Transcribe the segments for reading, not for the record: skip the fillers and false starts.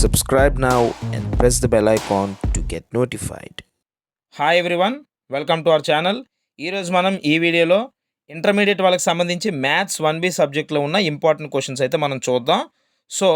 Subscribe now and press the bell icon to get notified. Hi everyone, welcome to our channel. ఈరోజు మనం ఈ వీడియోలో intermediate వాళ్ళకి సంబంధించి మ్యాథ్స్ 1B సబ్జెక్ట్లో ఉన్న ఇంపార్టెంట్ క్వశ్చన్స్ అయితే మనం చూద్దాం. సో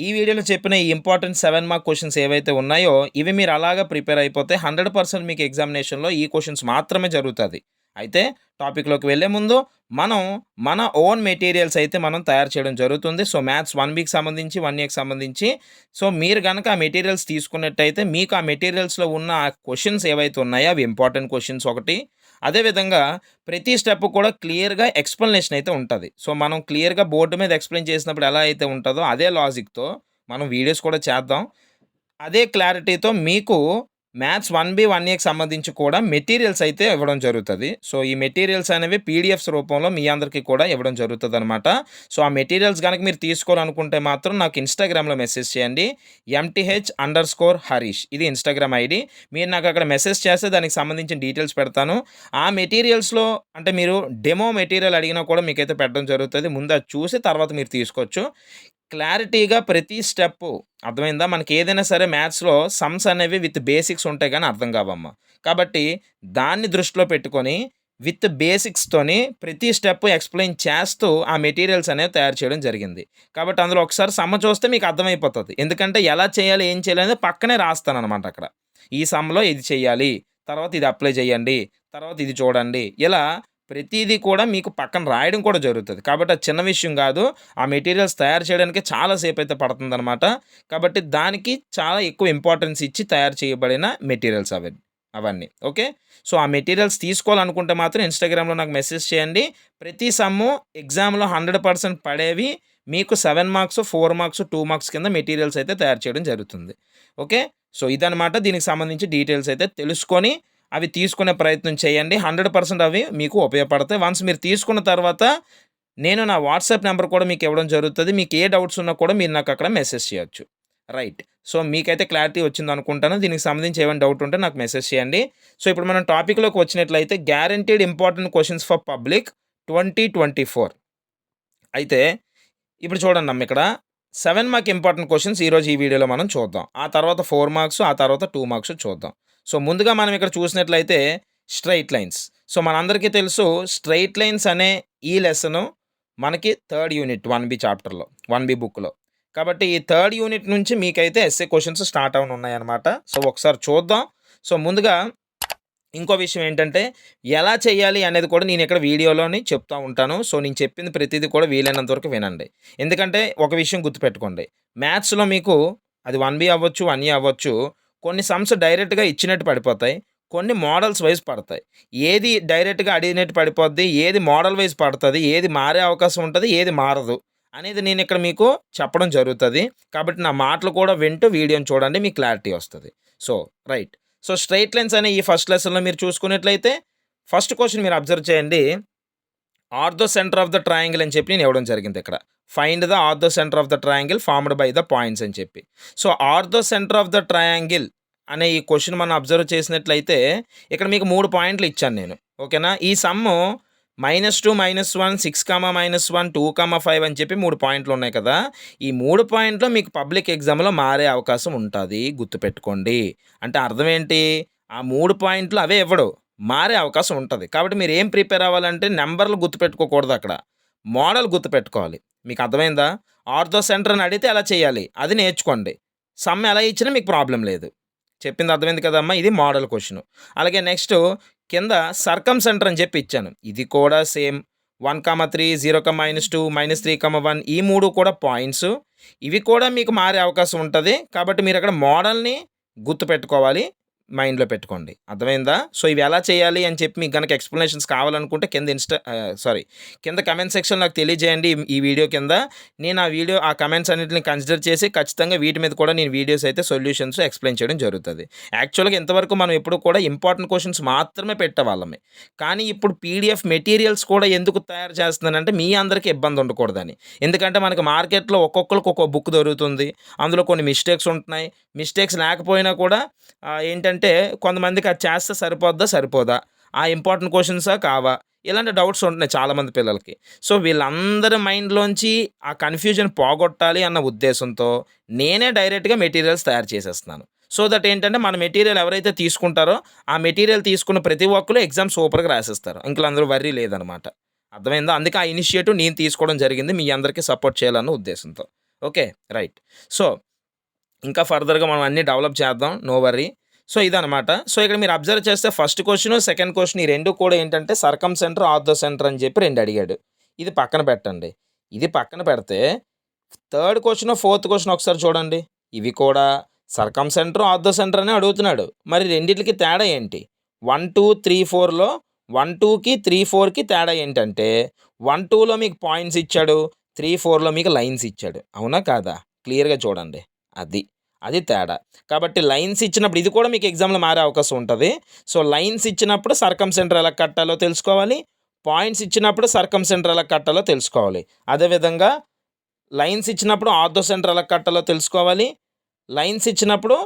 ఈ వీడియోలో చెప్పిన ఈ ఇంపార్టెంట్ 7 మార్క్ క్వశ్చన్స్ ఏవైతే ఉన్నాయో ఇవి మీరు అలాగా ప్రిపేర్ అయిపోతే 100% మీకు ఎగ్జామినేషన్లో ఈ క్వశ్చన్స్ మాత్రమే జరుగుతుంది. అయితే టాపిక్లోకి వెళ్ళే ముందు మనం మన ఓన్ మెటీరియల్స్ అయితే మనం తయారు చేయడం జరుగుతుంది. సో మ్యాథ్స్ 1Bకి సంబంధించి 1Aకి సంబంధించి సో మీరు కనుక ఆ మెటీరియల్స్ తీసుకున్నట్టయితే మీకు ఆ మెటీరియల్స్లో ఉన్న ఆ క్వశ్చన్స్ ఏవైతే ఉన్నాయో అవి ఇంపార్టెంట్ క్వశ్చన్స్ ఒకటి. అదేవిధంగా ప్రతి స్టెప్ కూడా క్లియర్గా ఎక్స్ప్లెనేషన్ అయితే ఉంటుంది. సో మనం క్లియర్గా బోర్డు మీద ఎక్స్ప్లెయిన్ చేసినప్పుడు ఎలా అయితే ఉంటుందో అదే లాజిక్తో మనం వీడియోస్ కూడా చేద్దాం. అదే క్లారిటీతో మీకు మ్యాథ్స్ 1B, 1Aకి సంబంధించి కూడా మెటీరియల్స్ అయితే ఇవ్వడం జరుగుతుంది. సో ఈ మెటీరియల్స్ అనేవి పీడిఎఫ్స్ రూపంలో మీ అందరికీ కూడా ఇవ్వడం జరుగుతుందనమాట. సో ఆ మెటీరియల్స్ కనుక మీరు తీసుకోవాలనుకుంటే మాత్రం నాకు ఇన్స్టాగ్రామ్లో మెసేజ్ చేయండి. MTH_Harish ఇది ఇన్స్టాగ్రామ్ ఐడి. మీరు నాకు అక్కడ మెసేజ్ చేస్తే దానికి సంబంధించిన డీటెయిల్స్ పెడతాను. ఆ మెటీరియల్స్లో అంటే మీరు డెమో మెటీరియల్ అడిగినా కూడా మీకైతే పెట్టడం జరుగుతుంది. ముందు అది చూసి తర్వాత మీరు తీసుకోవచ్చు. క్లారిటీగా ప్రతి స్టెప్పు అర్థమైందా? మనకి ఏదైనా సరే మ్యాథ్స్‌లో సమ్స్ అనేవి విత్ బేసిక్స్ ఉంటాయి గానీ అర్థం కావమ్మా. కాబట్టి దాన్ని దృష్టిలో పెట్టుకొని విత్ బేసిక్స్‌తోని ప్రతి స్టెప్ ఎక్స్‌ప్లెయిన్ చేస్తూ ఆ మెటీరియల్స్ అనేవి తయారు చేయడం జరిగింది. కాబట్టి అందులో ఒకసారి సమ్ చూస్తే మీకు అర్థమైపోతది. ఎందుకంటే ఎలా చేయాలి, ఏం చేయాలి అనేది పక్కనే రాస్తాననమాట అక్కడ. ఈ సమ్‌లో ఇది చేయాలి, తర్వాత ఇది అప్లై చేయండి, తర్వాత ఇది చూడండి. ఇలా ప్రతీది కూడా మీకు పక్కన రాయడం కూడా జరుగుతది. కాబట్టి అది చిన్న విషయం గాదు. ఆ మెటీరియల్స్ తయారు చేయడానికి చాలా సేపయితే పడుతుందనమాట. కాబట్టి దానికి చాలా ఎక్కువ ఇంపార్టెన్స్ ఇచ్చి తయారు చేయబడిన మెటీరియల్స్ అవన్నీ. ఓకే. సో ఆ మెటీరియల్స్ తీసుకోవాలనుకుంటే మాత్రం ఇన్‌స్టాగ్రామ్‌లో నాకు మెసేజ్ చేయండి. ప్రతి సమ్ము ఎగ్జామ్‌లో 100% పడేవి మీకు 7 మార్క్స్, 4 మార్క్స్, 2 మార్క్స్ కింద మెటీరియల్స్ అయితే తయారు చేయడం జరుగుతుంది. ఓకే. సో ఇదనమాట దీనికి సంబంధించి డీటెయిల్స్ అయితే తెలుసుకొని అవి తీసుకునే ప్రయత్నం చేయండి. 100% అవి మీకు ఉపయోగపడతాయి. వన్స్ మీరు తీసుకున్న తర్వాత నేను నా వాట్సాప్ నెంబర్ కూడా మీకు ఇవ్వడం జరుగుతది. మీకు ఏ డౌట్స్ ఉన్నా కూడా మీరు నాకు అక్కడ మెసేజ్ చేయొచ్చు. రైట్. సో మీకైతే క్లారిటీ వచ్చిందనుకుంటాను. దీనికి సంబంధించి ఏమైనా డౌట్ ఉంటే నాకు మెసేజ్ చేయండి. సో ఇప్పుడు మనం టాపిక్‌లోకి వచ్చినట్లయితే guaranteed important questions for public 2024. అయితే ఇప్పుడు చూడండమ్మా ఇక్కడ 7 మార్క్ ఇంపార్టెంట్ క్వెషన్స్ ఈరోజు ఈ వీడియోలో మనం చూద్దాం. ఆ తర్వాత 4 మార్క్స్, ఆ తర్వాత 2 మార్క్స్ చూద్దాం. సో ముందుగా మనం ఇక్కడ చూసినట్లయితే స్ట్రెయిట్ లైన్స్. సో మనందరికీ తెలుసు స్ట్రెయిట్ లైన్స్ అనే ఈ లెసను మనకి థర్డ్ యూనిట్ 1B చాప్టర్‌లో, 1B బుక్‌లో. కాబట్టి ఈ థర్డ్ యూనిట్ నుంచి మీకైతే ఎస్ఏ క్వెషన్స్ స్టార్ట్ అవ్వనున్నాయన్నమాట. సో ఒకసారి చూద్దాం. సో ముందుగా ఇంకో విషయం ఏంటంటే ఎలా చేయాలి అనేది కూడా నేను ఇక్కడ వీడియోలోని చెప్తా ఉంటాను. సో నేను చెప్పింది ప్రతిదీ కూడా వీలైనంత వరకు వినండి. ఎందుకంటే ఒక విషయం గుర్తుపెట్టుకోండి. మ్యాథ్స్‌లో మీకు అది 1B అవ్వచ్చు, 1A అవ్వచ్చు. కొన్ని సమ్స్ డైరెక్ట్‌గా ఇచ్చినట్టు పడిపోతాయి. కొన్ని మోడల్స్ వైస్ పడతాయి. ఏది డైరెక్ట్‌గా అడిగినట్టు పడిపోద్ది, ఏది మోడల్ వైస్ పడతది, ఏది మారే అవకాశం ఉంటది, ఏది మారదు అనేది నేను ఇక్కడ మీకు చెప్పడం జరుగుతది. కాబట్టి నా మాటలు కూడా వింటూ వీడియోని చూడండి. మీకు క్లారిటీ వస్తది. So right. So straight lines అనే ఈ ఫస్ట్ లెసన్‌లో మీరు చూసుకున్నట్లయితే ఫస్ట్ క్వెషన్ మీరు అబ్జర్వ్ చేయండి. Ortho centre of the triangle అని చెప్పి నేను ఇవ్వడం జరిగింది ఇక్కడ. Find the ortho centre of the triangle formed by the points అని చెప్పి. So ortho centre of the triangle అనే ఈ క్వెషన్ మనం అబ్జర్వ్ చేసినట్లయితే ఇక్కడ మీకు 3 పాయింట్లు ఇచ్చాను నేను. ఓకేనా? ఈ సమ్ము -2, -1, 6, -1, 2, 5 అని చెప్పి 3 పాయింట్లు ఉన్నాయి కదా! ఈ 3 పాయింట్లు మీకు పబ్లిక్ ఎగ్జామ్‌లో మారే అవకాశం ఉంటది. గుర్తుపెట్టుకోండి. అంటే అర్థం ఏంటి? ఆ 3 పాయింట్లు అవే ఇవ్వడు. మారే అవకాశం ఉంటది. కాబట్టి మీరు ఏం ప్రిపేర్ అవ్వాలంటే నంబర్‌లు గుర్తుపెట్టుకోకూడదు అక్కడ. మోడల్ గుర్తుపెట్టుకోవాలి. మీకు అర్థమైందా? ఆర్థో సెంటర్ అని అడిగితే ఎలా చేయాలి? అది నేర్చుకోండి. సమ్ ఎలా ఇచ్చినా మీకు ప్రాబ్లమ్ లేదు. చెప్పింది అర్థమైంది కదమ్మా! ఇది మోడల్ క్వెషను. అలాగే నెక్స్టు కింద సర్కమ్ సెంటర్ అని చెప్పి ఇచ్చాను. ఇది కూడా సేమ్ 1, 3, 0, -2, -3, 1 ఈ 3 కూడా పాయింట్సు. ఇవి కూడా మీకు మారే అవకాశం ఉంటది. కాబట్టి మీరు అక్కడ మోడల్‌ని గుర్తుపెట్టుకోవాలి. మైండ్‌లో పెట్టుకోండి. అర్థమైందా? సో ఇవి ఎలా చేయాలి అని చెప్పి మీకు గనక ఎక్స్‌ప్లనేషన్స్ కావాలనుకుంటే కింద కామెంట్ సెక్షన్‌లో నాకు తెలియజేయండి ఈ వీడియో కింద. నేను ఆ కామెంట్స్ అన్నిటిని కన్సిడర్ చేసి ఖచ్చితంగా వీటి మీద కూడా నేను వీడియోస్ అయితే సొల్యూషన్స్ ఎక్స్‌ప్లెయిన్ చేయడం జరుగుతది. యాక్చువల్‌గా ఇంతవరకు మనం ఎప్పుడు కూడా ఇంపార్టెంట్ క్వెషన్స్ మాత్రమే పెట్టేవాళ్ళమే. కానీ ఇప్పుడు పీడీఎఫ్ మెటీరియల్స్ కూడా ఎందుకు తయారు చేస్తున్నానంటే మీ అందరికీ ఇబ్బంది ఉండకూడదని. ఎందుకంటే మనకి మార్కెట్‌లో ఒక్కొక్కళ్ళకి ఒక్కో బుక్ దొరుకుతుంది. అందులో కొన్ని మిస్టేక్స్ ఉంటున్నాయి. మిస్టేక్స్ లేకపోయినా కూడా ఏంటంటే కొంతమందికి అది చేస్తే సరిపోద్దా? సరిపోదా? ఆ ఇంపార్టెంట్ క్వెషన్సా? కావా? ఇలాంటి డౌట్స్ ఉంటున్నాయి చాలామంది పిల్లలకి. సో, వీళ్ళందరి మైండ్‌లోంచి ఆ కన్‌ఫ్యూజన్ పోగొట్టాలి అన్న ఉద్దేశంతో నేనే డైరెక్ట్‌గా మెటీరియల్స్ తయారు చేసేస్తున్నాను. సో దట్ ఏంటంటే మన మెటీరియల్ ఎవరైతే తీసుకుంటారో, ఆ మెటీరియల్ తీసుకున్న ప్రతి ఒక్కళ్ళు ఎగ్జామ్ సూపర్‌గా రాసేస్తారు. ఇంకల అందులో వర్రీ లేదనమాట. అర్థమైందా? అందుకే ఆ ఇనిషియేటివ్ నేను తీసుకోవడం జరిగింది. మీ అందరికీ సపోర్ట్ చేయాలన్న ఉద్దేశంతో. ఓకే. రైట్. సో, ఇంకా ఫర్దర్‌గా మనం అన్నీ డెవలప్ చేద్దాం. No worry. సో, ఇదనమాట. సో, ఇక్కడ మీరు అబ్జర్వ్ చేస్తే ఫస్ట్ క్వెషను, సెకండ్ క్వెషన్ ఈ 2 కూడా ఏంటంటే సర్కమ్ సెంటర్, ఆర్థో సెంటర్ అని చెప్పి 2 అడిగాడు. ఇది పక్కన పెట్టండి. ఇది పక్కన పెడితే థర్డ్ క్వెషను, ఫోర్త్ క్వెషన్ ఒకసారి చూడండి. ఇవి కూడా సర్కమ్ సెంటర్, ఆర్థో సెంటర్ అనే అడుగుతున్నాడు. మరి రెండిట్లకి తేడా ఏంటి? 1, 2, 3, 4లో 1, 2కి 3, 4కి తేడా ఏంటంటే 1, 2లో మీకు పాయింట్స్ ఇచ్చాడు. 3, 4లో మీకు లైన్స్ ఇచ్చాడు. అవునా కాదా? క్లియర్‌గా చూడండి. అది తేడా. కాబట్టి లైన్స్ ఇచ్చినప్పుడు ఇది కూడా మీకు ఎగ్జామ్‌లో మారే అవకాశం ఉంటది. సో, లైన్స్ ఇచ్చినప్పుడు సర్కమ్ సెంటర్ ఎలా కట్టాలో తెలుసుకోవాలి. పాయింట్స్ ఇచ్చినప్పుడు సర్కమ్ సెంటర్ ఎలా కట్టాలో తెలుసుకోవాలి. అదేవిధంగా లైన్స్ ఇచ్చినప్పుడు ఆర్థో సెంటర్ ఎలా కట్టాలో తెలుసుకోవాలి. లైన్స్ ఇచ్చినప్పుడు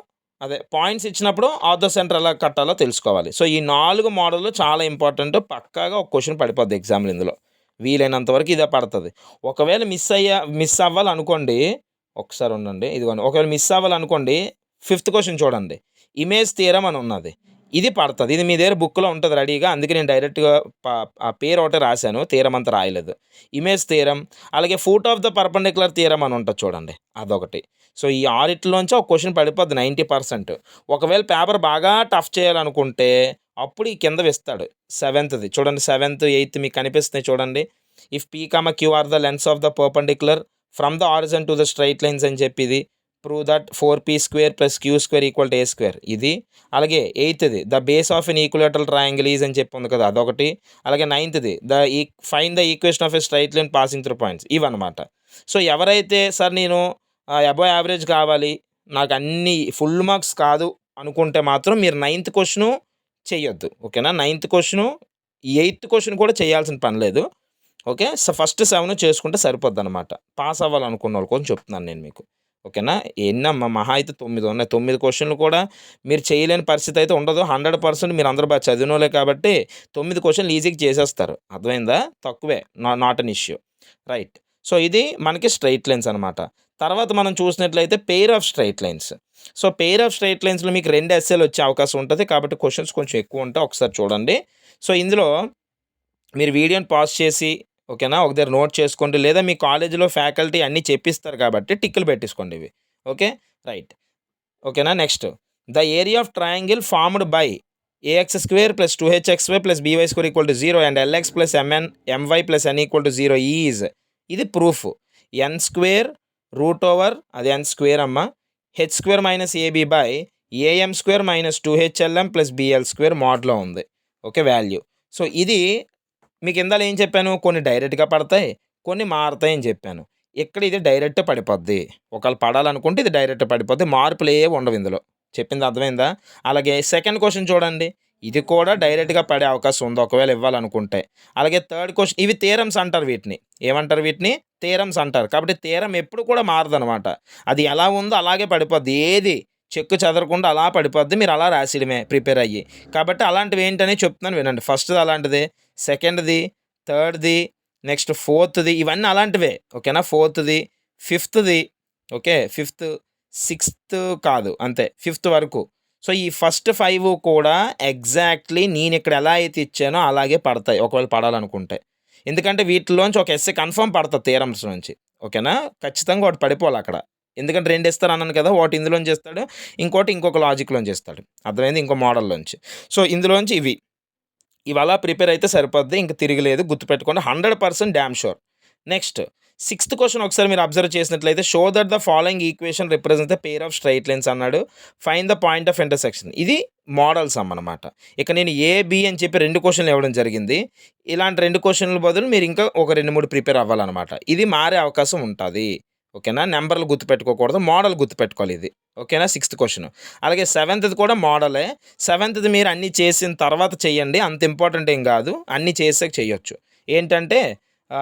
పాయింట్స్ ఇచ్చినప్పుడు ఆర్థో సెంటర్ ఎలా కట్టాలో తెలుసుకోవాలి. సో, ఈ 4 మోడల్‌లు చాలా ఇంపార్టెంట్. పక్కాగా ఒక క్వెషన్ పడిపోద్ది ఎగ్జామ్‌లో ఇందులో. వీలైనంత వరకు ఇదే పడతది. ఒకవేళ మిస్ అవ్వాలనుకోండి, ఒకసారి ఉండండి. ఇదిగోండి. ఒకవేళ మిస్ అవ్వాలనుకోండి, ఫిఫ్త్ క్వెషన్ చూడండి. ఇమేజ్ థియరమ్ అని ఉన్నది. ఇది పడతది. ఇది మీ దగ్గర బుక్‌లో ఉంటది రెడీగా. అందుకే నేను డైరెక్ట్‌గా ఆ పేరు ఒకటే రాసాను. థియరమ్ అంతా రాయలేదు. ఇమేజ్ థియరమ్, అలాగే foot of the perpendicular theorem అని ఉంటది చూడండి. అదొకటి. సో, ఈ ఆరిట్లోంచి ఒక క్వెషన్ పడిపోద్ది 90%. ఒకవేళ పేపర్ బాగా టఫ్ చేయాలనుకుంటే అప్పుడు ఈ కిందవిస్తాడు. సెవెంత్‌ది చూడండి. 7థ్, 8థ్ మీకు కనిపిస్తున్నాయి చూడండి. If P, Q are the lengths of the perpendicular from the origin to the straight lines అని చెప్పి ఇది. Prove that 4p² + q² = a². ఇది. అలాగే 8థ్‌ది the base of an equilateral triangle is అని చెప్పి ఉంది కదా! అదొకటి. అలాగే 9థ్‌ది find the equation of a straight line passing through points ఇవన్నమాట. సో, ఎవరైతే సార్ నేను అబోవ్ యావరేజ్ కావాలి, నాకు అన్నీ ఫుల్ మార్క్స్ కాదు అనుకుంటే మాత్రం మీరు 9థ్ క్వెషను చెయ్యొద్దు. ఓకేనా? 9థ్ క్వెషను, 8థ్ క్వెషన్ కూడా చేయాల్సిన పని లేదు. ఓకే. సో, ఫస్ట్ 7 చేసుకుంటే సరిపోద్దనమాట. పాస్ అవ్వాలనుకున్నోళ్ళ కోసం చెప్తున్నాను నేను మీకు. ఓకేనా? ఎన్నమ్మా మహా అయితే 9 ఉన్నాయి. 9 క్వెషన్‌లు కూడా మీరు చేయలేని పరిస్థితి అయితే ఉండదు. 100% మీరందరూ బాగా చదివినోళ్ళే కాబట్టి 9 క్వెషన్‌లు ఈజీగా చేసేస్తారు. అర్థమైందా? తక్కువే. Not an issue. Right. So, ఇది మనకి స్ట్రెయిట్ లైన్స్ అనమాట. తర్వాత మనం చూసినట్లయితే pair of straight lines. So, pair of straight లైన్స్‌లో మీకు 2 ఎస్సేలు వచ్చే అవకాశం ఉంటది. కాబట్టి క్వెషన్స్ కొంచెం ఎక్కువ ఉంటాయి. ఒకసారి చూడండి. సో, ఇందులో మీరు వీడియోని పాజ్ చేసి ఓకేనా? ఒక దగ్గర నోట్ చేసుకోండి. లేదా మీ కాలేజీలో ఫ్యాకల్టీ అన్నీ చెప్పిస్తారు కాబట్టి టిక్కులు పెట్టేసుకోండి ఇవి. ఓకే. రైట్. ఓకేనా? Next the area of triangle formed by ax² + 2hxy + by² = 0 and lx + my + n = 0 is. ఇది ప్రూఫ్. n² అది n² అమ్మ. h² - ab/ am² - 2hlm + bl² మోడ్‌లో ఉంది. ఓకే. వాల్యూ. సో, ఇది మీకు ఇందాల ఏం చెప్పాను? కొన్ని డైరెక్ట్‌గా పడతాయి. కొన్ని మారతాయని చెప్పాను. ఇక్కడ ఇది డైరెక్ట్ పడిపోద్ది. ఒకవేళ పడాలనుకుంటే ఇది డైరెక్ట్ పడిపోద్ది. మార్పులేవి ఉండవు ఇందులో. చెప్పింది అర్థమైందా? అలాగే సెకండ్ క్వెషన్ చూడండి. ఇది కూడా డైరెక్ట్‌గా పడే అవకాశం ఉంది ఒకవేళ ఇవ్వాలనుకుంటే. అలాగే థర్డ్ క్వెషన్ ఇవి థియరమ్స్ అంటారు వీటిని. ఏమంటారు వీటిని? థియరమ్స్ అంటారు. కాబట్టి థియరమ్ ఎప్పుడు కూడా మారదనమాట. అది ఎలా ఉందో అలాగే పడిపోద్ది. ఏది చెక్కు చెదరకుండా అలా పడిపోద్ది. మీరు అలా రాసేయడమే ప్రిపేర్ అయ్యి. కాబట్టి అలాంటివి ఏంటని చెప్తున్నాను వినండి. ఫస్ట్‌ది అలాంటిదే. సెకండ్‌ది, థర్డ్‌ది, నెక్స్ట్ ఫోర్త్‌ది ఇవన్నీ అలాంటివే. ఓకేనా? ఫోర్త్‌ది, ఫిఫ్త్‌ది. ఓకే. ఫిఫ్త్, సిక్స్త్ కాదు అంతే. ఫిఫ్త్ వరకు. సో, ఈ ఫస్ట్ 5 కూడా ఎగ్జాక్ట్‌లీ నేనిక్కడ ఎలా అయితే ఇచ్చానో అలాగే పడతాయి. ఒకవేళ పడాలనుకుంటే. ఎందుకంటే వీటిలోంచి ఒక ఎస్సే కన్ఫర్మ్ పడతది థియరమ్స్ నుంచి. ఓకేనా? ఖచ్చితంగా ఒకటి పడిపోవాలక్కడ. ఎందుకంటే 2 ఇస్తానన్నాను కదా! ఒకటి ఇందులోంచి ఇస్తాడు. ఇంకోటి ఇంకొక లాజిక్‌లోంచి ఇస్తాడు. అర్థమైందా? ఇంకో మోడల్‌లోంచి. సో, ఇందులోంచి ఇవి అలా ప్రిపేర్ అయితే సరిపోద్ది. ఇంక తిరగలేదు. గుర్తుపెట్టుకోండి. 100% damn sure. Next sixth question ఒకసారి మీరు అబ్జర్వ్ చేసినట్లయితే show that the following equation represents the pair of straight lines అన్నాడు. Find the point of intersection. ఇది మోడల్ సమ్ అనమాట. ఇక నేను ఏ, బి అని చెప్పి 2 క్వెషన్‌లు ఇవ్వడం జరిగింది. ఇలాంటి 2 క్వెషన్‌ల బదులు మీరు ఇంకా ఒక 2, 3 ప్రిపేర్ అవ్వాలనమాట. ఇది మారే అవకాశం ఉంటది. ఓకేనా? నంబర్‌లు గుర్తుపెట్టుకోకూడదు. మోడల్ గుర్తుపెట్టుకోవాలి ఇది. ఓకేనా? Sixth question. అలాగే సెవెంత్‌ది కూడా మోడలే. సెవెంత్‌ది మీరు అన్నీ చేసిన తర్వాత చెయ్యండి. అంత ఇంపార్టెంట్ ఏం కాదు. అన్నీ చేసాక చెయ్యొచ్చు. ఏంటంటే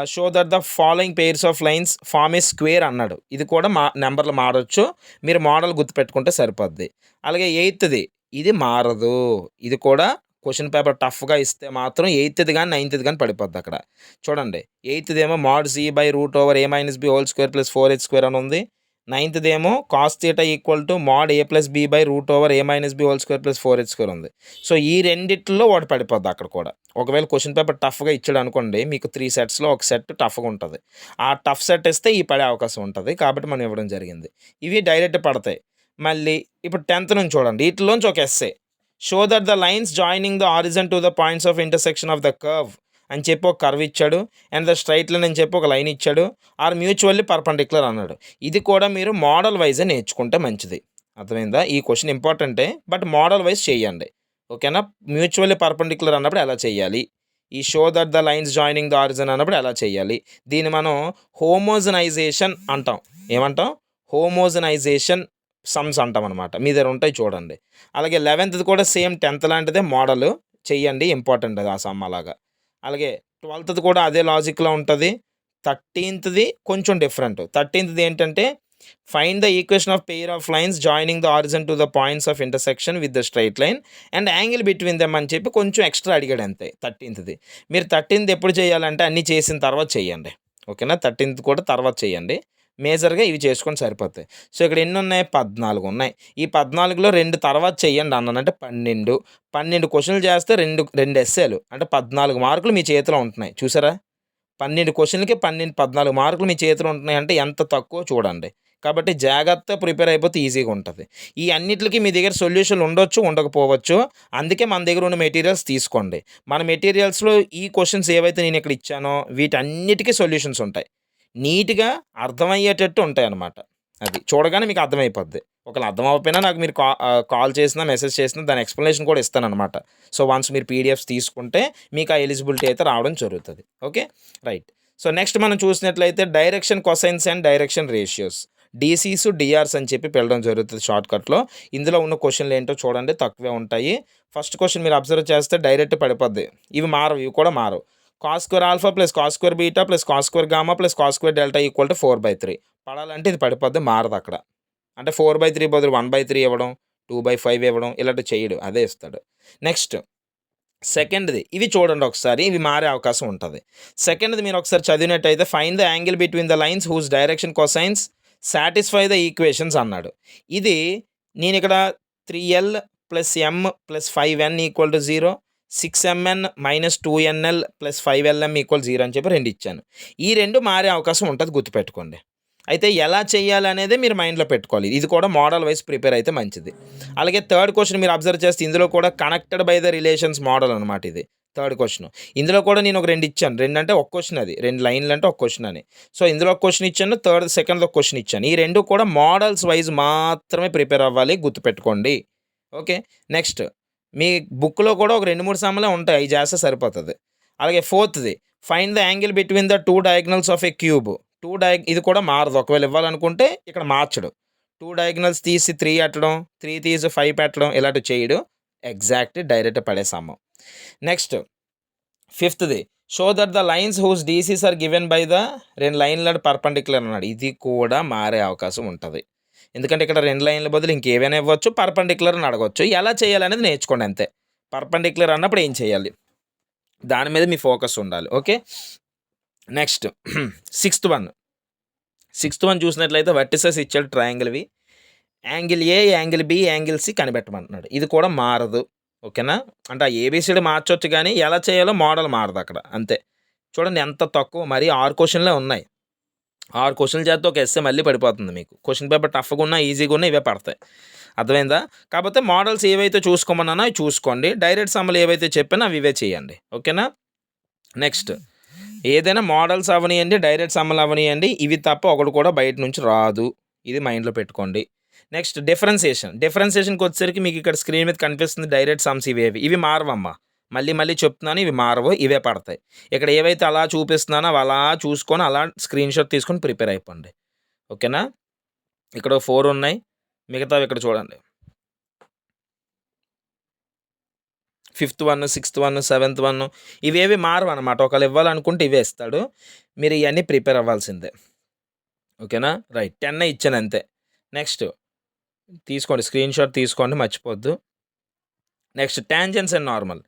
show that the following pairs of lines form a square అన్నాడు. ఇది కూడా నంబర్‌లు మారొచ్చు. మీరు మోడల్ గుర్తుపెట్టుకుంటే సరిపోద్ది. అలాగే ఎయిత్‌ది ఇది మారదు. ఇది కూడా క్వెషన్ పేపర్ టఫ్‌గా ఇస్తే మాత్రం 8థ్ గాని, 9థ్ గాని పడిపోద్ది అక్కడ. చూడండి 8థ్ mod c by root over a minus b whole square plus 4h square అని ఉంది. 9థ్ cos theta equal to mod a plus b by root over a minus b whole square plus 4h square ఉంది. So ఈ రెండిట్లో ఒకటి పడిపోద్ది అక్కడ కూడా. ఒకవేళ క్వెషన్ పేపర్ టఫ్‌గా ఇచ్చాడు అనుకోండి, మీకు 3 సెట్స్‌లో ఒక సెట్ టఫ్‌గా ఉంటది. ఆ టఫ్ సెట్ ఇస్తే ఈ పడే అవకాశం ఉంటది. కాబట్టి మనం ఇవ్వడం జరిగింది. ఇవి డైరెక్ట్ పడతాయి. మళ్ళీ ఇప్పుడు 10థ్ నుంచి చూడండి. ఈటిలోంచి ఒక essay. Show that the lines joining the origin to the points of intersection of the curve అని చెప్పి ఒక కర్వ్ ఇచ్చాడు. అండ్ ద స్ట్రైట్ లైన్ అని చెప్పి ఒక లైన్ ఇచ్చాడు. ఆర్ మ్యూచువల్లీ పర్పెండిక్యులర్ అన్నాడు. ఇది కూడా మీరు మోడల్ వైజే నేర్చుకుంటే మంచిది. అర్థమైందా? ఈ క్వెషన్ ఇంపార్టెంటే. బట్ మోడల్ వైజ్ చేయండి. ఓకేనా? మ్యూచువల్లీ పర్పెండిక్యులర్ అన్నప్పుడు ఎలా చేయాలి? ఈ show that the lines joining the origin అన్నప్పుడు ఎలా చేయాలి? దీన్ని మనం హోమోజనైజేషన్ అంటాం. ఏమంటాం? Homogenisation sums అంటామనమాట. మీ దగ్గర ఉంటాయి చూడండి. అలాగే 11థ్ కూడా సేమ్ 10థ్ లాంటిదే మోడల్ చెయ్యండి. ఇంపార్టెంట్ అది ఆ సమ్ అలాగా. అలాగే 12థ్ కూడా అదే లాజిక్‌లో ఉంటది. 13థ్‌ది కొంచెం డిఫరెంట్. 13థ్‌ది ఏంటంటే find the equation of pair of lines joining the origin to the points of intersection with the straight line and angle between them అని చెప్పి కొంచెం ఎక్స్ట్రా అడిగాడు అంతే 13థ్‌ది. మీరు 13థ్ ఎప్పుడు చేయాలంటే అన్నీ చేసిన తర్వాత చేయండి. ఓకేనా? 13థ్ కూడా తర్వాత చేయండి. మేజర్‌గా ఇవి చేసుకొని సరిపోతాయి. సో ఇక్కడ ఎన్నున్నాయి? 14 ఉన్నాయి. ఈ 14లో 2 తర్వాత చెయ్యండి అన్నాను. అంటే 12. 12 క్వెషన్‌లు చేస్తే 2 ఎస్సేలు అంటే 14 మార్కులు మీ చేతిలో ఉంటున్నాయి. చూసారా? 12 క్వెషన్‌లకి 14 మార్కులు మీ చేతిలో ఉంటున్నాయి అంటే ఎంత తక్కువో చూడండి. కాబట్టి జాగ్రత్తగా ప్రిపేర్ అయిపోతే ఈజీగా ఉంటది. ఈ అన్నిట్లికి మీ దగ్గర సొల్యూషన్‌లు ఉండొచ్చు, ఉండకపోవచ్చు. అందుకే మన దగ్గర ఉన్న మెటీరియల్స్ తీసుకోండి. మన మెటీరియల్స్‌లో ఈ క్వెషన్స్ ఏవైతే నేను ఇక్కడ ఇచ్చానో వీటన్నిటికి సొల్యూషన్స్ ఉంటాయి. నీట్‌గా అర్థమయ్యేటట్టు ఉంటాయన్నమాట. అది. చూడగానే మీకు అర్థమైపోద్ది. ఒకవేళ అర్థం అవ్వకపోయినా నాకు మీరు కాల్ చేసినా, మెసేజ్ చేసినా దాని ఎక్స్‌ప్లనేషన్ కూడా ఇస్తాననమాట. సో, వన్స్ మీరు పీడిఎఫ్స్ తీసుకుంటే మీకు ఆ ఎలిజిబిలిటీ అయితే రావడం జరుగుతది. ఓకే. రైట్. సో, నెక్స్ట్ మనం చూసినట్లయితే direction cosines and direction ratios. DCs, DRs అని చెప్పి పిలవడం జరుగుతది షార్ట్‌కట్‌లో. ఇందులో ఉన్న క్వెషన్‌లు ఏంటో చూడండి తక్కువే ఉంటాయి. ఫస్ట్ క్వెషన్ మీరు అబ్జర్వ్ చేస్తే డైరెక్ట్ పడిపోద్ది. ఇవి మారవు. ఇవి కూడా మారవు. Cos square alpha plus cos square beta plus cos square gamma plus cos square delta equal to 4/3 పడాలంటే ఇది పడిపోద్ది మారదక్కడ. అంటే 4/3 బదులు 1/3 ఇవ్వడం, 2/5 ఇవ్వడం ఇలాంటివి చేయడు. అదే ఇస్తాడు. నెక్స్ట్ సెకండ్‌ది ఇవి చూడండి ఒకసారి. ఇవి మారే అవకాశం ఉంటది. సెకండ్‌ది మీరు ఒకసారి చదివినట్టయితే find the angle between the lines whose direction cosines satisfy the equations అన్నాడు. ఇది నేనిక్కడ 3l + m + 5n = 0, 6mn - 2nl + 5lm = 0 అని చెప్పి 2 ఇచ్చాను. ఈ 2 మారే అవకాశం ఉంటది గుర్తుపెట్టుకోండి. అయితే ఎలా చేయాలనేదే మీరు మైండ్‌లో పెట్టుకోవాలి. ఇది కూడా మోడల్ వైస్ ప్రిపేర్ అయితే మంచిది. అలాగే థర్డ్ క్వెషన్ మీరు అబ్జర్వ్ చేస్తే ఇందులో కూడా connected by the relations model అనమాట ఇది. Third question. ఇందులో కూడా నేను ఒక 2 ఇచ్చాను. 2 అంటే ఒక క్వెషన్ అది. 2 లైన్‌లు అంటే ఒక క్వెషన్ అని. సో, ఇందులో ఒక క్వెషన్ ఇచ్చాను. సెకండ్‌ది ఒక క్వెషన్ ఇచ్చాను. ఈ 2 కూడా మోడల్స్ వైస్ మాత్రమే ప్రిపేర్ అవ్వాలి గుర్తుపెట్టుకోండి. ఓకే. నెక్స్ట్ మీ బుక్‌లో కూడా ఒక 2, 3 సమ్‌లే ఉంటాయి. అయి చేస్తే సరిపోతది. అలాగే ఫోర్త్‌ది find the angle between the 2 diagonals of a cube. ఇది కూడా మారదు. ఒకవేళ ఇవ్వాలనుకుంటే ఇక్కడ మార్చడు. 2 డయాగనల్స్ తీసి 3 పెట్టడం, 3 తీసి 5 పెట్టడం ఇలాంటివి చేయడు. ఎగ్జాక్ట్ డైరెక్ట్ పడే సమ్. నెక్స్ట్ ఫిఫ్త్‌ది show that the lines whose DCs are given by the 2 లైన్‌లు పర్పెండిక్యులర్ అన్నాడు. ఇది కూడా మారే అవకాశం ఉంటది. ఎందుకంటే ఇక్కడ 2 లైన్‌ల బదులు ఇంకేవైనా ఇవ్వచ్చు. పర్పెండిక్యులర్ అని అడగొచ్చు. ఎలా చేయాలనేది నేర్చుకోండి అంతే. పర్పెండిక్యులర్ అన్నప్పుడు ఏం చేయాలి? దాని మీద మీ ఫోకస్ ఉండాలి. ఓకే. నెక్స్ట్ సిక్స్త్ వన్ చూసినట్లయితే వర్టిసెస్ ఇచ్చాడు ట్రయాంగిల్‌వి. Angle A, angle B, angle C కనిపెట్టమంటున్నాడు. ఇది కూడా మారదు. ఓకేనా? అంటే ఆ ఏబీసీడీ మార్చొచ్చు గానీ ఎలా చేయాలో మోడల్ మారదక్కడ అంతే. చూడండి ఎంత తక్కువ మరీ 6 క్వెషన్‌లే ఉన్నాయి. 6 క్వెషన్‌లు చేస్తే ఒక ఎస్సే మళ్ళీ పడిపోతుంది మీకు. క్వెషన్ పేపర్ టఫ్‌గున్నా, ఈజీగున్నా ఇవే పడతాయి. అర్థమైందా? కాకపోతే మోడల్స్ ఏవైతే చూసుకోమన్నానో అవి చూసుకోండి. డైరెక్ట్ సమ్‌లు ఏవైతే చెప్పానో అవి ఇవే చేయండి. ఓకేనా? నెక్స్ట్ ఏదైనా మోడల్స్ అవ్వనియండి, డైరెక్ట్ సమ్‌లు అవ్వనియండి, ఇవి తప్ప ఒకటి కూడా బయట నుంచి రాదు. ఇది మైండ్‌లో పెట్టుకోండి. నెక్స్ట్ డిఫరెన్సియేషన్‌కొచ్చేసరికి మీకు ఇక్కడ స్క్రీన్ మీద కనిపిస్తుంది డైరెక్ట్ సమ్స్ ఇవేవి. ఇవి మారవమ్మా. మళ్ళీ చెప్తున్నాను ఇవి మారవు. ఇవే పడతాయి. ఇక్కడ ఏవైతే అలా చూపిస్తున్నానో అవి అలా చూసుకొని అలా స్క్రీన్‌షాట్ తీసుకొని ప్రిపేర్ అయిపోండి. ఓకేనా? ఇక్కడ 4 ఉన్నాయి. మిగతావి ఇక్కడ చూడండి. 5th one, 6th one, 7th one ఇవేవి మారవనమాట. ఒకవేళ ఇవ్వాలనుకుంటే ఇవే ఇస్తాడు. మీరు ఇయన్నీ ప్రిపేర్ అవ్వాల్సిందే. ఓకేనా? రైట్. 10 ఇచ్చాను అంతే. నెక్స్ట్ తీసుకోండి. స్క్రీన్‌షాట్ తీసుకోండి మర్చిపోవద్దు. Next tangents and normal.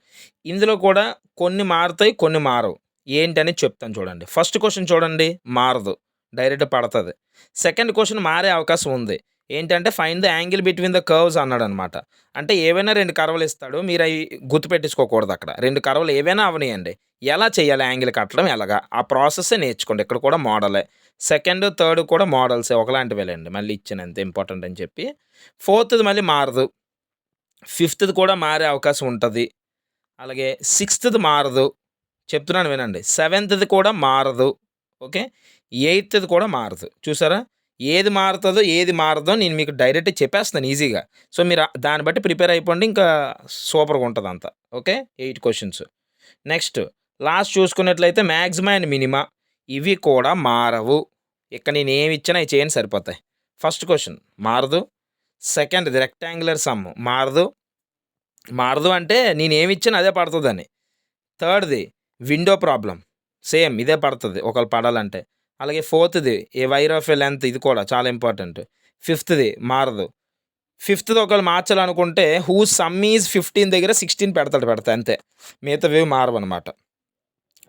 ఇందులో కూడా కొన్ని మారుతాయి, కొన్ని మారవు. ఏంటని చెప్తాను చూడండి. ఫస్ట్ క్వెషన్ చూడండి మారదు. డైరెక్ట్ పడతది. సెకండ్ క్వెషన్ మారే అవకాశం ఉంది. ఏంటంటే find the angle between the curves అన్నాడనమాట. అంటే ఏవైనా 2 కర్వ్‌లు ఇస్తాడు. మీరయి గుర్తుపెట్టేసుకోకూడదక్కడ. 2 కర్వ్‌లు ఏవైనా అవ్వనియండి. ఎలా చేయాలి యాంగిల్ కట్టడం ఎలాగా? ఆ ప్రాసెస్సే నేర్చుకోండి. ఇక్కడ కూడా మోడలే. సెకండ్, థర్డ్ కూడా మోడల్సే ఒకలాంటివేలెండి. మళ్ళీ ఇచ్చాను అంతే ఇంపార్టెంట్ అని చెప్పి. ఫోర్త్‌ది మళ్ళీ మారదు. ఫిఫ్త్‌ది కూడా మారే అవకాశం ఉంటది. అలాగే సిక్స్త్‌ది మారదు. చెప్తున్నాను వినండి. సెవెంత్‌ది కూడా మారదు. ఓకే. ఎయిత్‌ది కూడా మారదు. చూసారా? ఏది మారుతదో, ఏది మారదో నేను మీకు డైరెక్ట్‌గా చెప్పేస్తున్నాను ఈజీగా. సో, మీరు దాన్ని బట్టి ప్రిపేర్ అయిపోండి. ఇంకా సూపర్‌గా ఉంటదంతా. ఓకే. 8 క్వెషన్స్. నెక్స్ట్ లాస్ట్ చూసుకున్నట్లయితే మాక్సిమా అండ్ మినిమా ఇవి కూడా మారవు. ఇక్కడ నేనేమి ఇచ్చినా అయి చేయండి సరిపోతాయి. ఫస్ట్ క్వెషన్ మారదు. సెకండ్‌ది రెక్టాంగులర్ సమ్ మారదు. మారదు అంటే నేనేమిచ్చానో అదే పడతదని. థర్డ్‌ది విండో ప్రాబ్లమ్ సేమ్ ఇదే పడతది ఒకవేళ పడాలంటే. అలాగే ఫోర్త్‌ది ఏ వైర్ ఆఫ్ ఎ లెంత్ ఇది కూడా చాలా ఇంపార్టెంట్. ఫిఫ్త్‌ది మారదు. ఫిఫ్త్‌ది ఒకవేళ మార్చాలనుకుంటే హూజ్ సమ్ ఈజ్ 15 దగ్గర 16 పెడతా అంతే. మిగతావేవి మారవనమాట.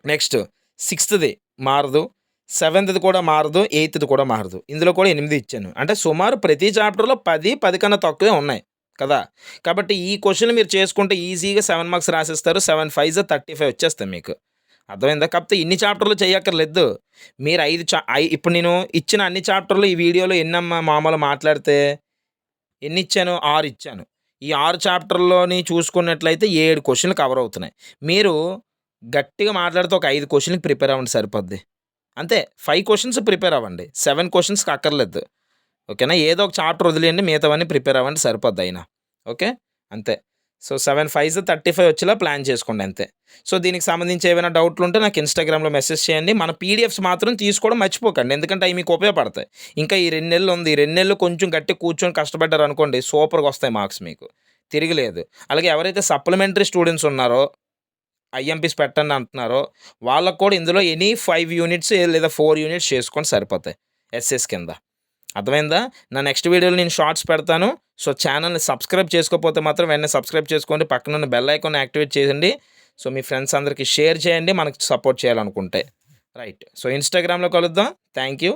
నెక్స్ట్ సిక్స్త్‌ది మారదు. సెవెంత్‌ది కూడా మారదు. ఎయిత్‌ది కూడా మారదు. ఇందులో కూడా 8 ఇచ్చాను. అంటే సుమారు ప్రతి చాప్టర్‌లో 10, 10 కన్నా తక్కువే ఉన్నాయి కదా! కాబట్టి ఈ క్వెషన్‌లు మీరు చేసుకుంటే ఈజీగా 7 మార్క్స్ రాసేస్తారు. 7 5 35 వచ్చేస్తాయి మీకు. అర్థమైందా? కాకపోతే ఇన్ని చాప్టర్‌లు చేయక్కర్లేదు. మీరు 5 ఇప్పుడు నేను ఇచ్చిన అన్ని చాప్టర్‌లు ఈ వీడియోలో ఎన్నమ్మా మామూలుగా మాట్లాడితే ఎన్నిచ్చాను? 6 ఇచ్చాను. ఈ 6 చాప్టర్‌లోని చూసుకున్నట్లయితే 7 క్వెషన్‌లు కవర్ అవుతున్నాయి. మీరు గట్టిగా మాట్లాడితే ఒక 5 క్వెషన్‌లకి ప్రిపేర్ అవ్వండి సరిపోద్ది. అంతే 5 క్వెషన్స్ ప్రిపేర్ అవ్వండి. 7 క్వెషన్స్‌కి అక్కర్లేదు. ఓకేనా? ఏదో ఒక చాప్టర్ వదిలేయండి. మిగతావన్నీ ప్రిపేర్ అవ్వండి సరిపోద్ది అయినా. ఓకే. అంతే. సో, 7 5 35 వచ్చేలా ప్లాన్ చేసుకోండి అంతే. సో, దీనికి సంబంధించి ఏవైనా డౌట్లుంటే నాకు ఇన్‌స్టాగ్రామ్‌లో మెసేజ్ చేయండి. మన పీడిఎఫ్స్ మాత్రం తీసుకోవడం మర్చిపోకండి. ఎందుకంటే అయి మీకు ఉపయోగపడతాయి. ఇంకా ఈ 2 నెలలు ఉంది. ఈ 2 నెలలు కొంచెం గట్టిగా కూర్చొని కష్టపడ్డారనుకోండి సూపర్‌గా వస్తాయి మార్క్స్ మీకు. తిరగలేదు. అలాగే ఎవరైతే సప్లిమెంటరీ స్టూడెంట్స్ ఉన్నారో ఐఎంపీస్ పెట్టండి అంటున్నారో వాళ్ళకి కూడా ఇందులో ఎనీ 5 యూనిట్స్ లేదా 4 యూనిట్స్ చేసుకోండి సరిపోతాయి. ఎస్ఎస్ కింద. అర్థమైందా? నా నెక్స్ట్ వీడియోలో నేను షార్ట్స్ పెడతాను. సో, ఛానెల్‌ని సబ్స్క్రైబ్ చేసుకోకపోతే మాత్రం వెంటనే సబ్స్క్రైబ్ చేసుకోండి. పక్కనున్న బెల్ ఐకాన్ యాక్టివేట్ చేయండి. సో, మీ ఫ్రెండ్స్ అందరికి షేర్ చేయండి మనకు సపోర్ట్ చేయాలనుకుంటే. రైట్. సో, ఇన్‌స్టాగ్రామ్‌లో కలుద్దాం. Thank you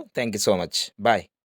so much. Bye.